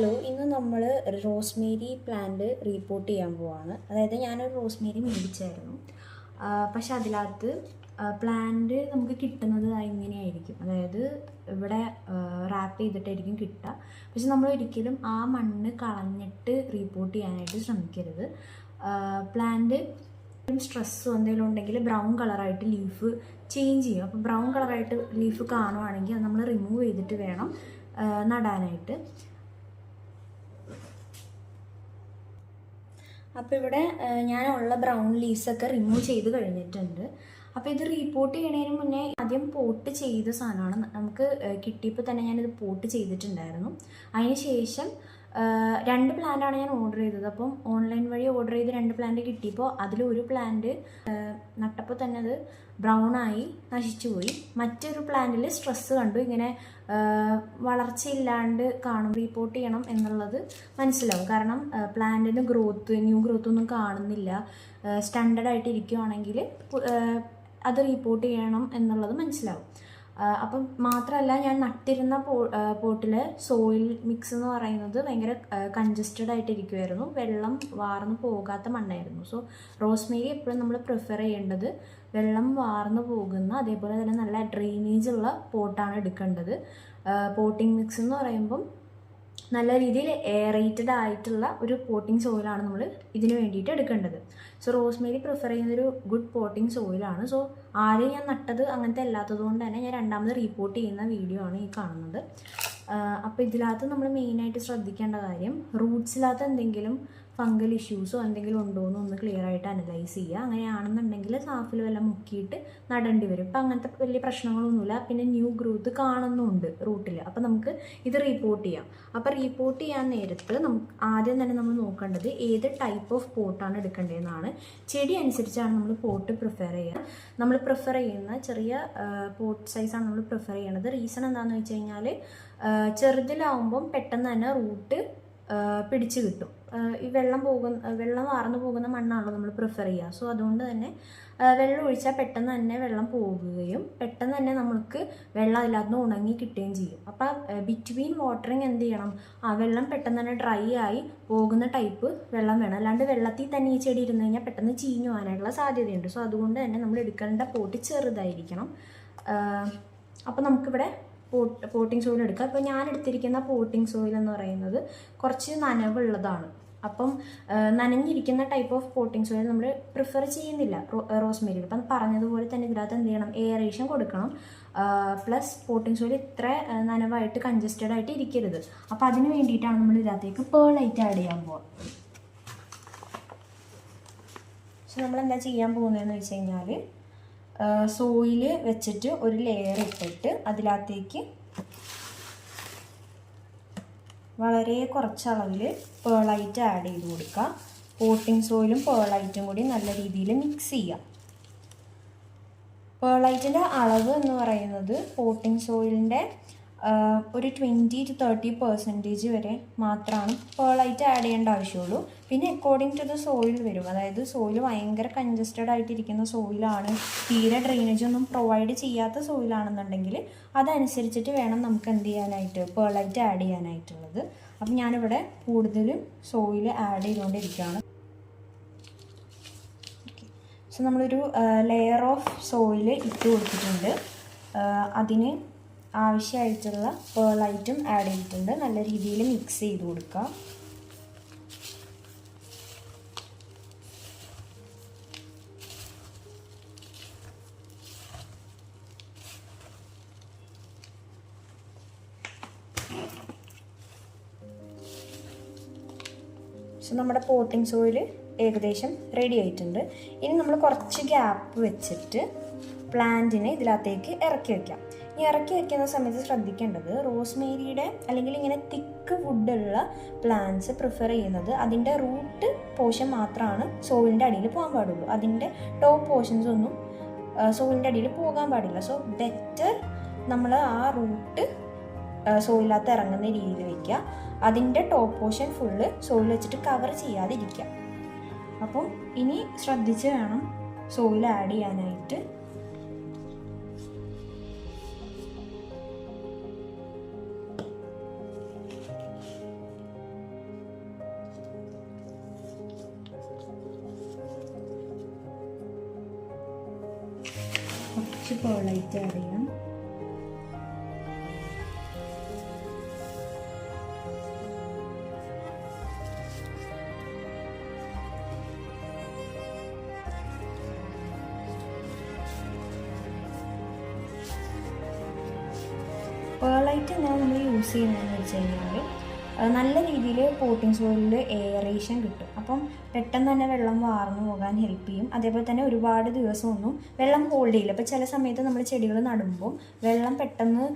Hello, ഇന്ന് നമ്മൾ Rosemary plant report ചെയ്യാൻ പോവാണ്. അതായത് ഞാനൊരു റോസ്മേരി മേടിച്ചായിരുന്നു. പക്ഷെ അതിനകത്ത് പ്ലാന്റ് നമുക്ക് കിട്ടുന്നത് ഇങ്ങനെയായിരിക്കും. അതായത് ഇവിടെ റാപ്പ് ചെയ്തിട്ടായിരിക്കും കിട്ടുക. പക്ഷെ നമ്മൾ ഒരിക്കലും ആ മണ്ണ് കളഞ്ഞിട്ട് റീപോർട്ട് ചെയ്യാനായിട്ട് ശ്രമിക്കരുത്. പ്ലാന്റ് സ്ട്രെസ്സോ എന്തെങ്കിലും ഉണ്ടെങ്കിൽ ബ്രൗൺ കളറായിട്ട് ലീഫ് ചേഞ്ച് ചെയ്യും. അപ്പോൾ ബ്രൗൺ കളറായിട്ട് ലീഫ് കാണുവാണെങ്കിൽ അത് നമ്മൾ റിമൂവ് ചെയ്തിട്ട് വേണം നടാനായിട്ട്. അപ്പോൾ ഇവിടെ ഞാനുള്ള ബ്രൗൺ ലീവ്സൊക്കെ റിമൂവ് ചെയ്ത് കഴിഞ്ഞിട്ടുണ്ട്. അപ്പോൾ ഇത് റീപോർട്ട് ചെയ്യണതിന് മുന്നേ ആദ്യം പോട്ട് ചെയ്ത സാധനമാണ് നമുക്ക് കിട്ടിയപ്പോൾ തന്നെ ഞാനിത് പോട്ട് ചെയ്തിട്ടുണ്ടായിരുന്നു. അതിന് ശേഷം 2 പ്ലാന്റാണ് ഞാൻ ഓർഡർ ചെയ്തത്. അപ്പം ഓൺലൈൻ വഴി ഓർഡർ ചെയ്ത് 2 പ്ലാന്റ് കിട്ടിയപ്പോൾ അതിലൊരു പ്ലാന്റ് നട്ടപ്പോൾ തന്നെ അത് ബ്രൗൺ ആയി നശിച്ചു പോയി. മറ്റൊരു പ്ലാന്റിൽ സ്ട്രെസ്സ് കണ്ടു. ഇങ്ങനെ വളർച്ചയില്ലാണ്ട് കാണും. റീപോർട്ട് ചെയ്യണം എന്നുള്ളത് മനസ്സിലാവും. കാരണം പ്ലാന്റിന് ന്യൂ ഗ്രോത്ത് ഒന്നും കാണുന്നില്ല. സ്റ്റാൻഡേർഡ് ആയിട്ട് ഇരിക്കുകയാണെങ്കിൽ അത് റീപോർട്ട് ചെയ്യണം എന്നുള്ളത് മനസ്സിലാവും. അപ്പം മാത്രമല്ല, ഞാൻ നട്ടിരുന്ന പോട്ടിലെ സോയിൽ മിക്സ് എന്ന് പറയുന്നത് ഭയങ്കര കൺജസ്റ്റഡ് ആയിട്ടിരിക്കുമായിരുന്നു. വെള്ളം വാർന്ന് പോകാത്ത മണ്ണായിരുന്നു. സോ റോസ്മേരി എപ്പോഴും നമ്മൾ പ്രിഫർ ചെയ്യേണ്ടത് വെള്ളം വാർന്നു പോകുന്ന, അതേപോലെ തന്നെ നല്ല ഡ്രെയിനേജ് ഉള്ള പോട്ടാണ് എടുക്കേണ്ടത്. പോട്ടിംഗ് മിക്സ് എന്ന് പറയുമ്പം നല്ല രീതിയിൽ എയറേറ്റഡ് ആയിട്ടുള്ള ഒരു പോട്ടിംഗ് സോയിലാണ് നമ്മൾ ഇതിന് വേണ്ടിയിട്ട് എടുക്കേണ്ടത്. സോ റോസ്മേരി പ്രിഫർ ചെയ്യുന്നൊരു ഗുഡ് പോട്ടിംഗ് സോയിലാണ്. സോ ആദ്യം ഞാൻ നട്ടത് അങ്ങനത്തെ അല്ലാത്തത് കൊണ്ട് തന്നെ ഞാൻ രണ്ടാമത് റീപോർട്ട് ചെയ്യുന്ന വീഡിയോ ആണ് ഈ കാണുന്നത്. അപ്പോൾ ഇതിനകത്ത് നമ്മൾ മെയിനായിട്ട് ശ്രദ്ധിക്കേണ്ട കാര്യം, റൂട്ട്സിനകത്ത് എന്തെങ്കിലും ഫംഗൽ ഇഷ്യൂസോ എന്തെങ്കിലും ഉണ്ടോ എന്ന് ഒന്ന് ക്ലിയർ ആയിട്ട് അനലൈസ് ചെയ്യുക. അങ്ങനെയാണെന്നുണ്ടെങ്കിൽ സാഫിൽ വല്ലതും മുക്കിയിട്ട് നടേണ്ടി വരും. ഇപ്പം അങ്ങനത്തെ വലിയ പ്രശ്നങ്ങളൊന്നുമില്ല. പിന്നെ ന്യൂ ഗ്രോത്ത് കാണുന്നുണ്ട് റൂട്ടിൽ. അപ്പോൾ നമുക്ക് ഇത് റീപോർട്ട് ചെയ്യാം. അപ്പോൾ റീപോർട്ട് ചെയ്യാൻ നേരത്ത് നമുക്ക് ആദ്യം തന്നെ നമ്മൾ നോക്കേണ്ടത് ഏത് ടൈപ്പ് ഓഫ് പോട്ടാണ് എടുക്കേണ്ടതെന്നാണ്. ചെടി അനുസരിച്ചാണ് നമ്മൾ പോട്ട് പ്രിഫർ ചെയ്യുക. നമ്മൾ പ്രിഫർ ചെയ്യുന്ന ചെറിയ പോട്ട് സൈസാണ് നമ്മൾ പ്രിഫർ ചെയ്യണത്. റീസൺ എന്താണെന്ന് വെച്ച് കഴിഞ്ഞാൽ, ചെറുതിലാവുമ്പം പെട്ടെന്ന് തന്നെ റൂട്ട് പിടിച്ച് കിട്ടും. ഈ വെള്ളം വാർന്നു പോകുന്ന മണ്ണാണല്ലോ നമ്മൾ പ്രിഫർ ചെയ്യുക. സോ അതുകൊണ്ട് തന്നെ വെള്ളം ഒഴിച്ചാൽ പെട്ടെന്ന് തന്നെ വെള്ളം പോകുകയും പെട്ടെന്ന് തന്നെ നമുക്ക് വെള്ളം അതിനകത്ത് നിന്ന് ഉണങ്ങി കിട്ടുകയും ചെയ്യും. അപ്പം ബിറ്റ്വീൻ വാട്ടറിങ് എന്ത് ചെയ്യണം, വെള്ളം പെട്ടെന്ന് തന്നെ ഡ്രൈ ആയി പോകുന്ന ടൈപ്പ് വെള്ളം വേണം. അല്ലാണ്ട് വെള്ളത്തിൽ തന്നെ ഈ ചെടി ഇരുന്ന് കഴിഞ്ഞാൽ പെട്ടെന്ന് ചീഞ്ഞു പോകാനായിട്ടുള്ള സാധ്യതയുണ്ട്. സോ അതുകൊണ്ട് തന്നെ നമ്മൾ എടുക്കേണ്ട പോട്ട് ചെറുതായിരിക്കണം. അപ്പോൾ നമുക്കിവിടെ പോട്ടിംഗ് സോയിൽ എടുക്കുക. അപ്പോൾ ഞാൻ എടുത്തിരിക്കുന്ന പോട്ടിംഗ് സോയിൽ എന്ന് പറയുന്നത് കുറച്ച് നനവുള്ളതാണ്. അപ്പം നനഞ്ഞിരിക്കുന്ന ടൈപ്പ് ഓഫ് പോട്ടിംഗ് സോയിൽ നമ്മൾ പ്രിഫർ ചെയ്യുന്നില്ല റോസ്മേരിയിൽ. അപ്പം പറഞ്ഞതുപോലെ തന്നെ ഇതിനകത്ത് എന്ത് ചെയ്യണം, എയറേഷൻ കൊടുക്കണം. പ്ലസ് പോട്ടിംഗ് സോയിൽ ഇത്ര നനവായിട്ട് കൺജസ്റ്റഡ് ആയിട്ട് ഇരിക്കരുത്. അപ്പം അതിന് വേണ്ടിയിട്ടാണ് നമ്മൾ ഇതിനകത്തേക്ക് പേളൈറ്റ് ആഡ് ചെയ്യാൻ പോകുക. സോ നമ്മളെന്താ ചെയ്യാൻ പോകുന്നതെന്ന് വെച്ച് കഴിഞ്ഞാൽ, സോയിൽ വെച്ചിട്ട് ഒരു ലെയർ ഇട്ടിട്ട് അതിനകത്തേക്ക് വളരെ കുറച്ചളവിൽ പേളൈറ്റ് ആഡ് ചെയ്ത് കൊടുക്കുക. പോട്ടിംഗ് സോയിലും പേളൈറ്റും കൂടി നല്ല രീതിയിൽ മിക്സ് ചെയ്യുക. പേളൈറ്റിൻ്റെ അളവ് എന്ന് പറയുന്നത് പോട്ടിംഗ് സോയിലിൻ്റെ ഒരു 20-30% വരെ മാത്രമാണ് പേളൈറ്റ് ആഡ് ചെയ്യേണ്ട ആവശ്യമുള്ളൂ. പിന്നെ അക്കോർഡിംഗ് ടു ദ സോയിൽ വരും. അതായത് സോയിൽ ഭയങ്കര കൺജസ്റ്റഡ് ആയിട്ടിരിക്കുന്ന സോയിലാണ്, തീരെ ഡ്രെയിനേജ് ഒന്നും പ്രൊവൈഡ് ചെയ്യാത്ത സോയിലാണെന്നുണ്ടെങ്കിൽ അതനുസരിച്ചിട്ട് വേണം നമുക്ക് എന്ത് ചെയ്യാനായിട്ട്, പേളൈറ്റ് ആഡ് ചെയ്യാനായിട്ടുള്ളത്. അപ്പം ഞാനിവിടെ കൂടുതലും സോയിൽ ആഡ് ചെയ്തുകൊണ്ടിരിക്കുകയാണ്. സോ നമ്മളൊരു ലെയർ ഓഫ് സോയിൽ ഇട്ട് കൊടുത്തിട്ടുണ്ട്. അതിന് ആവശ്യമായിട്ടുള്ള പേളൈറ്റും ആഡ് ചെയ്തിട്ടുണ്ട്. നല്ല രീതിയിൽ മിക്സ് ചെയ്ത് കൊടുക്കുക. സോ നമ്മുടെ പോട്ടിംഗ് സോയിൽ ഏകദേശം റെഡി ആയിട്ടുണ്ട്. ഇനി നമ്മൾ കുറച്ച് ഗ്യാപ്പ് വെച്ചിട്ട് പ്ലാന്റിനെ ഇതിനകത്തേക്ക് ഇറക്കി വയ്ക്കാം. ഈ ഇറക്കി വയ്ക്കുന്ന സമയത്ത് ശ്രദ്ധിക്കേണ്ടത്, റോസ്മേരിയുടെ അല്ലെങ്കിൽ ഇങ്ങനെ തിക്ക് വുഡുള്ള പ്ലാന്റ്സ് പ്രിഫർ ചെയ്യുന്നത് അതിൻ്റെ റൂട്ട് പോർഷൻ മാത്രമാണ് സോയിലിൻ്റെ അടിയിൽ പോകാൻ പാടുള്ളൂ. അതിൻ്റെ ടോപ്പ് പോർഷൻസ് ഒന്നും സോയിലിൻ്റെ അടിയിൽ പോകാൻ പാടില്ല. സോ ബെറ്റർ നമ്മൾ ആ റൂട്ട് സോയിലകത്ത് ഇറങ്ങുന്ന രീതിയിൽ വയ്ക്കുക. അതിൻ്റെ ടോപ്പ് പോർഷൻ ഫുള്ള് സോയിൽ വെച്ചിട്ട് കവർ ചെയ്യാതിരിക്കുക. അപ്പം ഇനി ശ്രദ്ധിച്ച് വേണം സോയിൽ ആഡ് ചെയ്യാനായിട്ട്. കുറച്ച് പെർലൈറ്റ് ആഡ് ചെയ്യാം. പെർലൈറ്റ് എന്നാൽ നമ്മൾ യൂസ് ചെയ്യുന്നതെന്ന് വെച്ച് കഴിഞ്ഞാൽ നല്ല രീതിയിൽ പോട്ടിംഗ് സോയിലിൽ എയറേഷൻ കിട്ടും. അപ്പം പെട്ടെന്ന് തന്നെ വെള്ളം വാർന്നു പോകാൻ ഹെൽപ്പ് ചെയ്യും. അതേപോലെ തന്നെ ഒരുപാട് ദിവസമൊന്നും വെള്ളം ഹോൾഡ് ചെയ്യില്ല. അപ്പോൾ ചില സമയത്ത് നമ്മൾ ചെടികൾ നടുമ്പോൾ വെള്ളം പെട്ടെന്ന്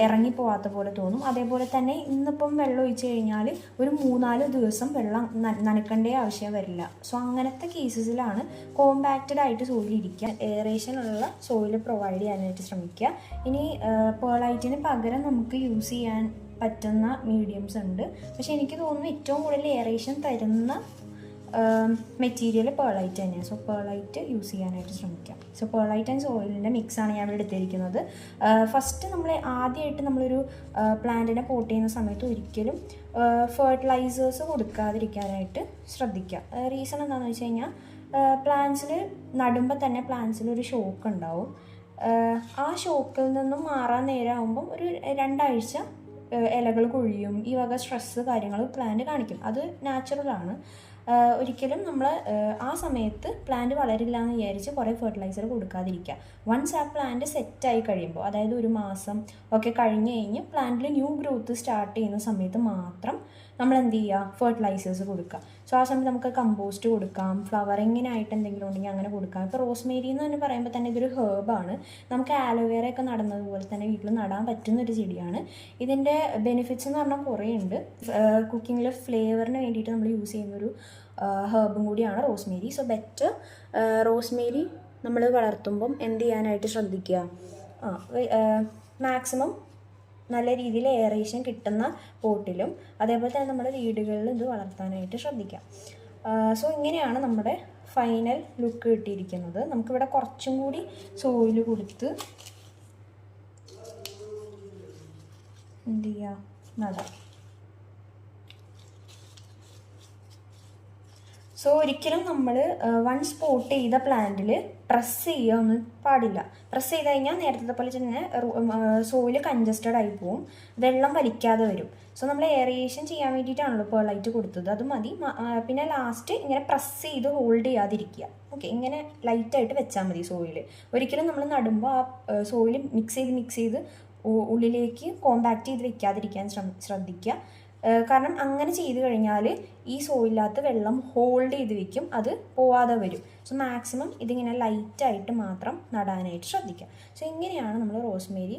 ഇറങ്ങിപ്പോവാത്ത പോലെ തോന്നും. അതേപോലെ തന്നെ ഇന്നിപ്പം വെള്ളം ഒഴിച്ച് കഴിഞ്ഞാൽ ഒരു 3-4 ദിവസം വെള്ളം നനയ്ക്കേണ്ട ആവശ്യം വരില്ല. സോ അങ്ങനത്തെ കേസസിലാണ് കോമ്പാക്റ്റഡ് ആയിട്ട് സോയിൽ ഇരിക്കുക. എയറേഷൻ ഉള്ള സോയിൽ പ്രൊവൈഡ് ചെയ്യാനായിട്ട് ശ്രമിക്കുക. ഇനി പെർലൈറ്റിന് പകരം നമുക്ക് യൂസ് ചെയ്യാൻ പറ്റുന്ന മീഡിയംസ് ഉണ്ട്. പക്ഷെ എനിക്ക് തോന്നുന്നു ഏറ്റവും കൂടുതൽ എയറേഷൻ തരുന്ന മെറ്റീരിയൽ പെർലൈറ്റ് തന്നെയാണ്. സോ പെർലൈറ്റ് യൂസ് ചെയ്യാനായിട്ട് ശ്രമിക്കാം. സോ പെർലൈറ്റ് ആൻഡ് സോയിലിൻ്റെ മിക്സാണ് ഞാൻ ഇവിടെ എടുത്തിരിക്കുന്നത്. ഫസ്റ്റ് ആദ്യമായിട്ട് നമ്മളൊരു പ്ലാന്റിനെ പോട്ട് ചെയ്യുന്ന സമയത്ത് ഒരിക്കലും ഫെർട്ടിലൈസേഴ്സ് കൊടുക്കാതിരിക്കാനായിട്ട് ശ്രദ്ധിക്കുക. റീസൺ എന്താണെന്ന് വെച്ച് കഴിഞ്ഞാൽ പ്ലാന്റ്സിൽ നടുമ്പോൾ തന്നെ പ്ലാന്റ്സിൽ ഒരു ഷോക്ക് ഉണ്ടാവും. ആ ഷോക്കിൽ നിന്നും മാറാൻ നേരമാകുമ്പം ഒരു 2 ആഴ്ച ഇലകൾ കൊഴിയും, ഈ വക സ്ട്രെസ്സ് കാര്യങ്ങൾ പ്ലാന്റ് കാണിക്കും. അത് നാച്ചുറലാണ്. ഒരിക്കലും നമ്മൾ ആ സമയത്ത് പ്ലാന്റ് വളരില്ല എന്ന് വിചാരിച്ച് കുറേ ഫെർട്ടിലൈസർ കൊടുക്കാതിരിക്കുക. വൺസ് ആ പ്ലാന്റ് സെറ്റായി കഴിയുമ്പോൾ, അതായത് 1 മാസം ഒക്കെ കഴിഞ്ഞ് പ്ലാന്റിൽ ന്യൂ ഗ്രോത്ത് സ്റ്റാർട്ട് ചെയ്യുന്ന സമയത്ത് മാത്രം നമ്മൾ എന്ത് ചെയ്യുക, ഫെർട്ടിലൈസേഴ്സ് കൊടുക്കുക. സോ ആ സമയത്ത് നമുക്ക് കമ്പോസ്റ്റ് കൊടുക്കാം, ഫ്ലവറിങ്ങിനായിട്ട് എന്തെങ്കിലും ഉണ്ടെങ്കിൽ അങ്ങനെ കൊടുക്കാം. ഇപ്പോൾ റോസ്മേരി എന്ന് തന്നെ പറയുമ്പോൾ തന്നെ ഇതൊരു ഹേർബാണ്. നമുക്ക് ആലോവേറ ഒക്കെ നടുന്നതുപോലെ തന്നെ വീട്ടിൽ നടാൻ പറ്റുന്നൊരു ചെടിയാണ്. ഇതിൻ്റെ ബെനിഫിറ്റ്സ് എന്ന് പറഞ്ഞാൽ കുറേ ഉണ്ട്. കുക്കിങ്ങിൽ ഫ്ലേവറിന് വേണ്ടിയിട്ട് നമ്മൾ യൂസ് ചെയ്യുന്നൊരു ഹേർബും കൂടിയാണ് റോസ്മേരി. സോ ബെറ്റർ റോസ്മേരി നമ്മൾ വളർത്തുമ്പം എന്ത് ചെയ്യാനായിട്ട് ശ്രദ്ധിക്കുക, മാക്സിമം നല്ല രീതിയിൽ എയറേഷൻ കിട്ടുന്ന പോട്ടിലും അതേപോലെ തന്നെ നമ്മുടെ വീടുകളിൽ ഇത് വളർത്താനായിട്ട് ശ്രദ്ധിക്കാം. സോ ഇങ്ങനെയാണ് നമ്മുടെ ഫൈനൽ ലുക്ക് കിട്ടിയിരിക്കുന്നത്. നമുക്കിവിടെ കുറച്ചും കൂടി സോയിൽ കൊടുത്ത് എന്ത് ചെയ്യുക, നടാം. സോ ഒരിക്കലും നമ്മൾ വൺസ് പോട്ട് ചെയ്ത പ്ലാന്റിൽ പ്രസ് ചെയ്യുക ഒന്നും പാടില്ല. പ്രസ് ചെയ്ത് കഴിഞ്ഞാൽ നേരത്തെ പോലെ തന്നെ സോയിൽ കൺജസ്റ്റഡ് ആയി പോവും, വെള്ളം വലിക്കാതെ വരും. സോ നമ്മൾ എയറേഷൻ ചെയ്യാൻ വേണ്ടിയിട്ടാണല്ലോ പെർലൈറ്റ് കൊടുത്തത്, അത് മതി. പിന്നെ ലാസ്റ്റ് ഇങ്ങനെ പ്രസ് ചെയ്ത് ഹോൾഡ് ചെയ്യാതിരിക്കുക. ഓക്കെ, ഇങ്ങനെ ലൈറ്റായിട്ട് വെച്ചാൽ മതി സോയിൽ. ഒരിക്കലും നമ്മൾ നടുമ്പോൾ ആ സോയിൽ മിക്സ് ചെയ്ത് ഉള്ളിലേക്ക് കോമ്പാക്റ്റ് ചെയ്ത് വെക്കാതിരിക്കാൻ ശ്രദ്ധിക്കുക. കാരണം അങ്ങനെ ചെയ്ത് കഴിഞ്ഞാൽ ഈ സോയിലകത്ത് വെള്ളം ഹോൾഡ് ചെയ്ത് വെക്കും, അത് പോവാതെ വരും. സോ മാക്സിമം ഇതിങ്ങനെ ലൈറ്റായിട്ട് മാത്രം നടാനായിട്ട് ശ്രദ്ധിക്കുക. സോ ഇങ്ങനെയാണ് നമ്മൾ റോസ്മേരി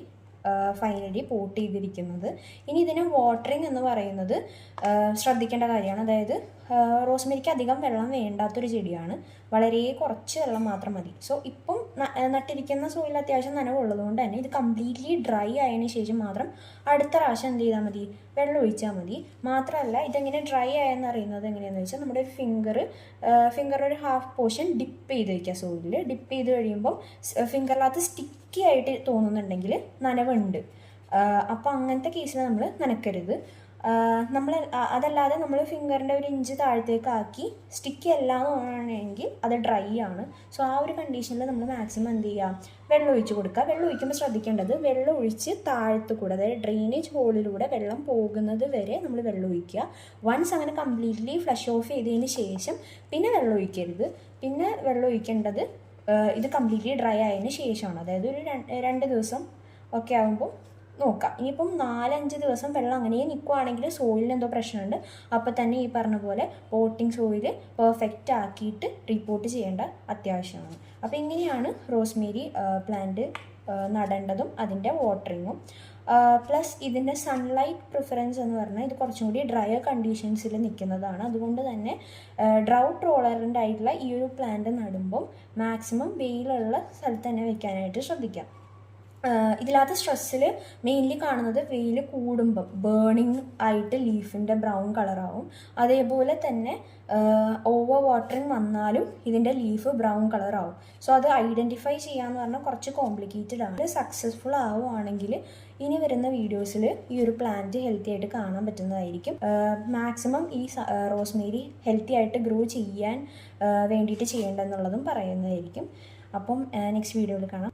ഫൈനലി പോട്ട് ചെയ്തിരിക്കുന്നത്. ഇനി ഇതിന് വാട്ടറിങ് എന്ന് പറയുന്നത് ശ്രദ്ധിക്കേണ്ട കാര്യമാണ്. അതായത് റോസ്മേരിക്ക് അധികം വെള്ളം വേണ്ടാത്തൊരു ചെടിയാണ്, വളരെ കുറച്ച് വെള്ളം മാത്രം മതി. സോ ഇപ്പം നട്ടിരിക്കുന്ന സോയിൽ അത്യാവശ്യം നനവുള്ളത് കൊണ്ട് തന്നെ ഇത് കംപ്ലീറ്റ്ലി ഡ്രൈ ആയതിനു ശേഷം മാത്രം അടുത്ത പ്രാവശ്യം എന്ത് ചെയ്താൽ മതി, വെള്ളം ഒഴിച്ചാൽ മതി. മാത്രമല്ല ഇതെങ്ങനെ ഡ്രൈ ആയെന്ന് അറിയുന്നത് എങ്ങനെയാണെന്ന് വെച്ചാൽ നമ്മുടെ ഫിംഗർ ഒരു ഹാഫ് പോർഷൻ ഡിപ്പ് ചെയ്ത് വയ്ക്കുക സോയിലിൽ. ഡിപ്പ് ചെയ്ത് കഴിയുമ്പോൾ ഫിംഗറിനകത്ത് സ്റ്റിക്കി ആയിട്ട് തോന്നുന്നുണ്ടെങ്കിൽ നനവുണ്ട്. അപ്പോൾ അങ്ങനത്തെ കേസിൽ നമ്മൾ നനക്കരുത്. അതല്ലാതെ നമ്മൾ ഫിംഗറിൻ്റെ 1 ഇഞ്ച് താഴത്തേക്ക് ആക്കി സ്റ്റിക്കി അല്ല എന്നാണെങ്കിൽ അത് ഡ്രൈ ആണ്. സോ ആ ഒരു കണ്ടീഷനിൽ നമ്മൾ മാക്സിമം എന്ത് ചെയ്യുക, വെള്ളം ഒഴിച്ച് കൊടുക്കുക. വെള്ളം ഒഴിക്കുമ്പോൾ ശ്രദ്ധിക്കേണ്ടത്, വെള്ളം ഒഴിച്ച് താഴത്ത് കൂടെ, അതായത് ഡ്രെയിനേജ് ഹോളിലൂടെ വെള്ളം പോകുന്നത് വരെ നമ്മൾ വെള്ളം ഒഴിക്കുക. വൺസ് അങ്ങനെ കംപ്ലീറ്റ്ലി ഫ്ലഷ് ഓഫ് ചെയ്തതിന് ശേഷം പിന്നെ വെള്ളം ഒഴിക്കരുത്. പിന്നെ വെള്ളം ഒഴിക്കേണ്ടത് ഇത് കംപ്ലീറ്റ്ലി ഡ്രൈ ആയതിന് ശേഷമാണ്. അതായത് ഒരു 2 ദിവസം ഒക്കെ ആകുമ്പോൾ നോക്കാം. ഇനിയിപ്പം 4-5 ദിവസം വെള്ളം അങ്ങനെ നിൽക്കുകയാണെങ്കിൽ സോയിലിന് എന്തോ പ്രശ്നമുണ്ട്. അപ്പോൾ തന്നെ ഈ പറഞ്ഞ പോലെ പോട്ടിംഗ് സോയിൽ പെർഫെക്റ്റ് ആക്കിയിട്ട് റിപ്പോർട്ട് ചെയ്യേണ്ട അത്യാവശ്യമാണ്. അപ്പോൾ ഇങ്ങനെയാണ് റോസ്മേരി പ്ലാന്റ് നടേണ്ടതും അതിൻ്റെ വാട്ടറിങ്ങും. പ്ലസ് ഇതിൻ്റെ സൺലൈറ്റ് പ്രിഫറൻസ് എന്ന് പറഞ്ഞാൽ ഇത് കുറച്ചും കൂടി ഡ്രയർ കണ്ടീഷൻസിൽ നിൽക്കുന്നതാണ്. അതുകൊണ്ട് തന്നെ ഡ്രൗട്ട് ടോളറൻ്റ് ആയിട്ടുള്ള ഈ ഒരു പ്ലാന്റ് നടുമ്പം മാക്സിമം വെയിലുള്ള സ്ഥലത്ത് തന്നെ വെക്കാനായിട്ട് ശ്രദ്ധിക്കാം. ഇതിനകത്ത് സ്ട്രെസ്സിൽ മെയിൻലി കാണുന്നത് വെയിൽ കൂടുമ്പം ബേണിങ് ആയിട്ട് ലീഫിൻ്റെ ബ്രൗൺ കളറാവും. അതേപോലെ തന്നെ ഓവർ വാട്ടറിങ് വന്നാലും ഇതിൻ്റെ ലീഫ് ബ്രൗൺ കളറാവും. സോ അത് ഐഡൻറ്റിഫൈ ചെയ്യാമെന്ന് പറഞ്ഞാൽ കുറച്ച് കോംപ്ലിക്കേറ്റഡ് ആണ്. സക്സസ്ഫുൾ ആവുകയാണെങ്കിൽ ഇനി വരുന്ന വീഡിയോസിൽ ഈ ഒരു പ്ലാന്റ് ഹെൽത്തി ആയിട്ട് കാണാൻ പറ്റുന്നതായിരിക്കും. മാക്സിമം ഈ റോസ്മേരി ഹെൽത്തി ആയിട്ട് ഗ്രോ ചെയ്യാൻ വേണ്ടിയിട്ട് ചെയ്യേണ്ടതെന്നുള്ളതും പറയുന്നതായിരിക്കും. അപ്പം നെക്സ്റ്റ് വീഡിയോയിൽ കാണാം.